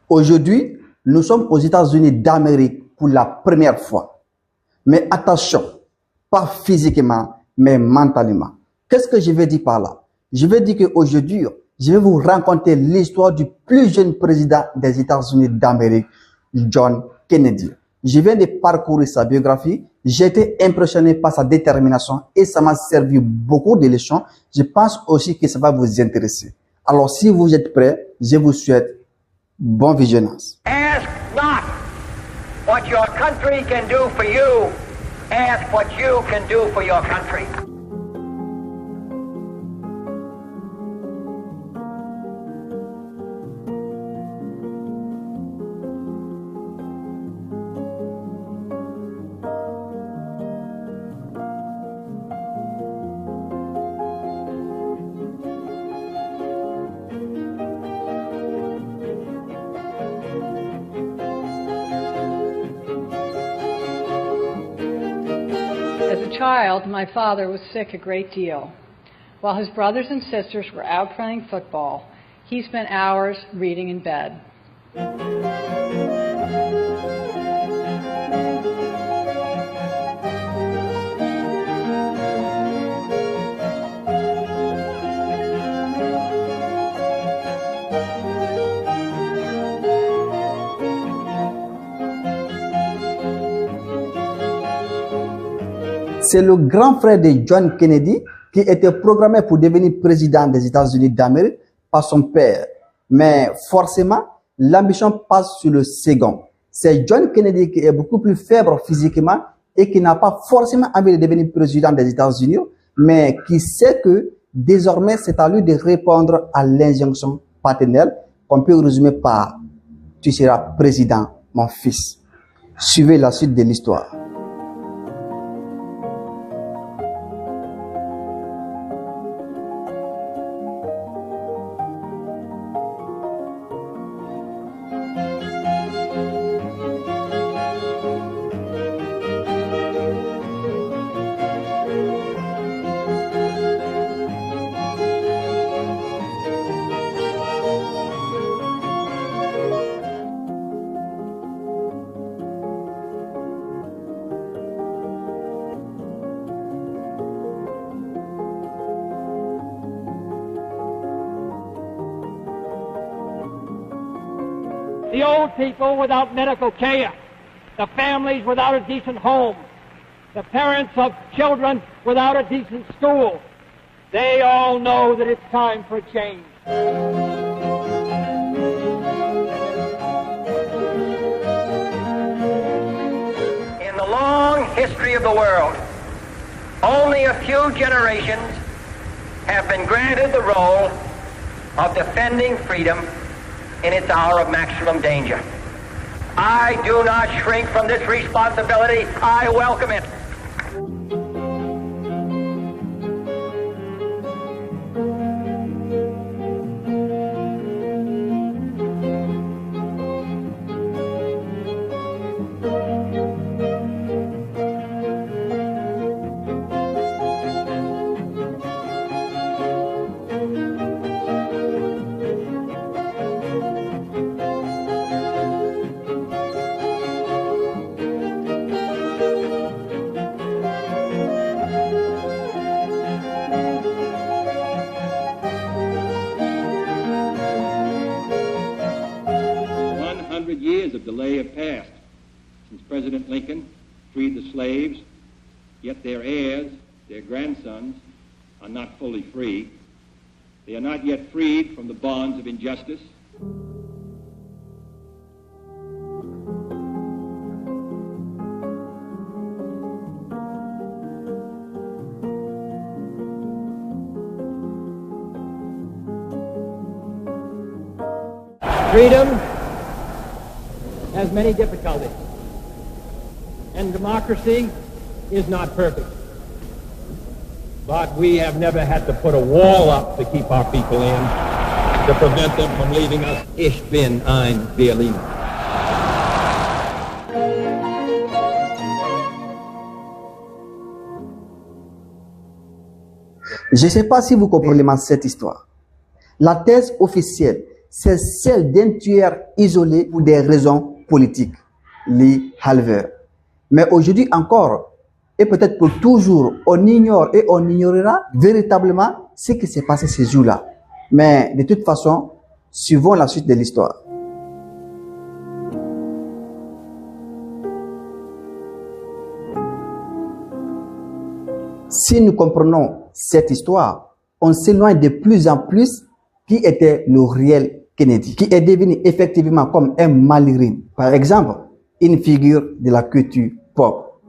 Aujourd'hui, nous sommes aux États-Unis d'Amérique pour la première fois. Mais attention, pas physiquement, mais mentalement. Qu'est-ce que je veux dire par là? Je veux dire qu'aujourd'hui, je vais vous raconter l'histoire du plus jeune président des États-Unis d'Amérique, John Kennedy. Je viens de parcourir sa biographie. J'ai été impressionné par sa détermination et ça m'a servi beaucoup de leçons. Je pense aussi que ça va vous intéresser. Alors, si vous êtes prêts, je vous souhaite bon visionnage. Ask not what your country can do for you. Ask what you can do for your country. As a child, my father was sick a great deal. While his brothers and sisters were out playing football, he spent hours reading in bed. C'est le grand frère de John Kennedy qui était programmé pour devenir président des États-Unis d'Amérique par son père. Mais forcément, l'ambition passe sur le second. C'est John Kennedy qui est beaucoup plus faible physiquement et qui n'a pas forcément envie de devenir président des États-Unis, mais qui sait que désormais c'est à lui de répondre à l'injonction paternelle qu'on peut résumer par « Tu seras président, mon fils ». Suivez la suite de l'histoire. The old people without medical care, the families without a decent home, the parents of children without a decent school, they all know that it's time for a change. In the long history of the world, only a few generations have been granted the role of defending freedom in its hour of maximum danger. I do not shrink from this responsibility. I welcome it. Years of delay have passed since President Lincoln freed the slaves, yet their heirs, their grandsons, are not fully free. They are not yet freed from the bonds of injustice. Freedom has many difficulties, and democracy is not perfect. But we have never had to put a wall up to keep our people in, to prevent them from leaving us. Ich bin ein Berliner. Je ne sais pas si vous comprenez cette histoire. La thèse officielle, c'est celle d'un tueur isolé pour des raisons politiques, Lee Harvey. Mais aujourd'hui encore, et peut-être pour toujours, on ignore et on ignorera véritablement ce qui s'est passé ces jours-là. Mais de toute façon, suivons la suite de l'histoire. Si nous comprenons cette histoire, on s'éloigne de plus en plus qui était le réel Kennedy, qui est devenu effectivement comme un malheureux. Par exemple, une figure de la culture pop.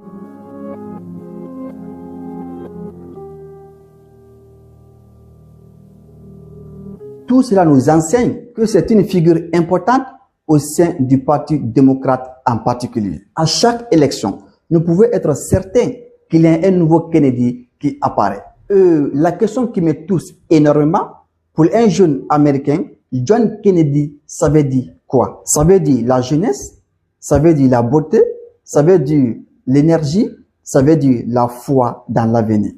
Tout cela nous enseigne que c'est une figure importante au sein du Parti démocrate en particulier. À chaque élection, nous pouvons être certains qu'il y a un nouveau Kennedy qui apparaît. La question qui me touche énormément, pour un jeune américain, John Kennedy, ça veut dire quoi? Ça veut dire la jeunesse, ça veut dire la beauté, ça veut dire l'énergie, ça veut dire la foi dans l'avenir.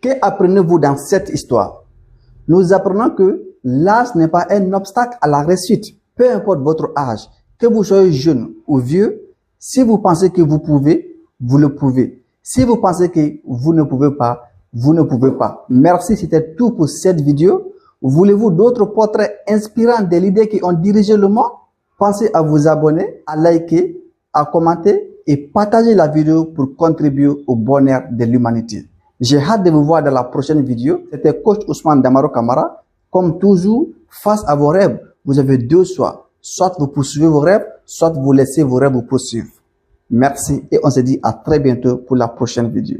Que apprenez-vous dans cette histoire? Nous apprenons que l'âge n'est pas un obstacle à la réussite. Peu importe votre âge, que vous soyez jeune ou vieux, si vous pensez que vous pouvez, vous le pouvez. Si vous pensez que vous ne pouvez pas, vous ne pouvez pas. Merci, c'était tout pour cette vidéo. Voulez-vous d'autres portraits inspirants des leaders qui ont dirigé le monde? Pensez à vous abonner, à liker, à commenter et partager la vidéo pour contribuer au bonheur de l'humanité. J'ai hâte de vous voir dans la prochaine vidéo. C'était Coach Ousmane Damaro Camara. Comme toujours, face à vos rêves, vous avez deux choix. Soit vous poursuivez vos rêves, soit vous laissez vos rêves vous poursuivre. Merci et on se dit à très bientôt pour la prochaine vidéo.